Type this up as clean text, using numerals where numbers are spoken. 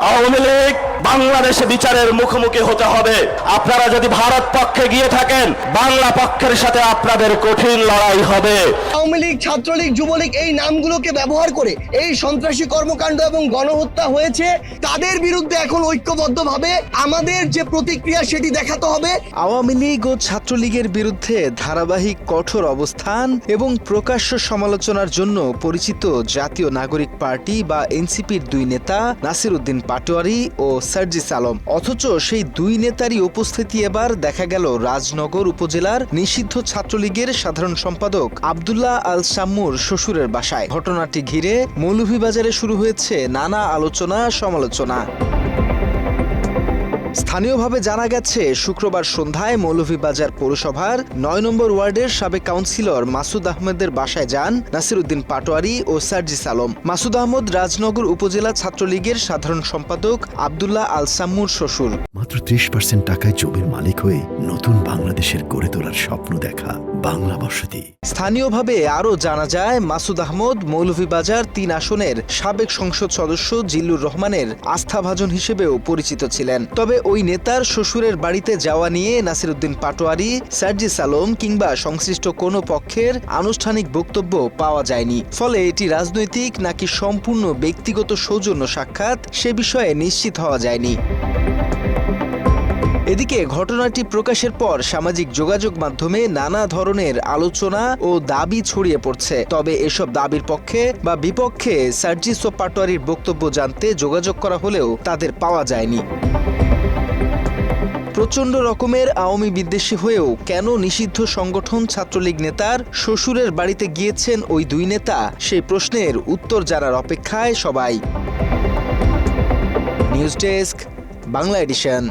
আওয়ামী লীগ বাংলাদেশে বিচারের মুখোমুখি হতে হবে। আপনারা যদি ভারত পক্ষে গিয়ে থাকেন, বাংলা পক্ষের সাথে আপনাদের কঠিন লড়াই হবে। আওয়ামী লীগ, ছাত্রলীগ, যুবলীগ এই নামগুলোকে ব্যবহার করে এই সন্ত্রাসী কর্মকাণ্ড এবং গণহত্যা হয়েছে, তাদের বিরুদ্ধে এখন ঐক্যবদ্ধভাবে আমাদের যে প্রতিক্রিয়া সেটি দেখাতে হবে। আওয়ামী লীগ ও ছাত্রলীগের বিরুদ্ধে ধারাবাহিক কঠোর অবস্থান এবং প্রকাশ্য সমালোচনার জন্য পরিচিত জাতীয় নাগরিক পার্টি বা এনসিপির দুই নেতা নাসির উদ্দিন পাটোয়ারী ও সার্জিস আলম। অথচ সেই দুই নেতারই উপস্থিতি এবার দেখা গেল রাজনগর উপজেলার নিষিদ্ধ ছাত্রলীগের সাধারণ সম্পাদক আব্দুল্লাহ আল শাম্মুর শ্বশুরের বাসায়। ঘটনাটি ঘিরে মৌলভীবাজারে শুরু হয়েছে নানা আলোচনা সমালোচনা। স্থানীয়ভাবে জানা গেছে, শুক্রবার সন্ধ্যায় মৌলভীবাজার পৌরসভার ৯ নম্বর ওয়ার্ডের সাবেক কাউন্সিলর মাসুদ আহমেদের বাসায় যান নাসির উদ্দিন পাটোয়ারী ও সার্জিস আলম। মাসুদ আহমদ রাজনগর উপজেলা ছাত্রলীগের সাধারণ সম্পাদক আব্দুল্লাহ আল শাম্মুর শ্বশুর। মাত্র ৩০% টাকায় জমির মালিক হয়ে নতুন বাংলাদেশের গড়ে তোলার স্বপ্ন দেখা বাংলা বসতি। স্থানীয়ভাবে আরও জানা যায়, মাসুদ আহমদ মৌলভীবাজার ৩ আসনের সাবেক সংসদ সদস্য জিল্লুর রহমানের আস্থাভাজন হিসেবেও পরিচিত ছিলেন। তবে ওই নেতার শ্বশুরের বাড়িতে যাওয়া নিয়ে নাসির উদ্দিন পাটোয়ারী, সার্জিস আলম কিংবা সংশ্লিষ্ট কোনো পক্ষের আনুষ্ঠানিক বক্তব্য পাওয়া যায়নি। ফলে এটি রাজনৈতিক নাকি সম্পূর্ণ ব্যক্তিগত সৌজন্য সাক্ষাৎ, সে বিষয়ে নিশ্চিত হওয়া যায়নি। এদিকে ঘটনাটি প্রকাশের পর সামাজিক যোগাযোগ মাধ্যমে নানা ধরনের আলোচনা ও দাবি ছড়িয়ে পড়ছে। তবে এসব দাবির পক্ষে বা বিপক্ষে সার্জিস ও পাটোয়ারীর বক্তব্য জানতে যোগাযোগ করা হলেও তাদের পাওয়া যায়নি। প্রচণ্ড রকমের আওয়ামী বিদ্বেষী হয়েও কেন নিষিদ্ধ সংগঠন ছাত্রলীগ নেতার শ্বশুরের বাড়িতে গিয়েছেন ওই দুই নেতা, সেই প্রশ্নের উত্তর জানার অপেক্ষায় সবাই। News desk, Bangla addition.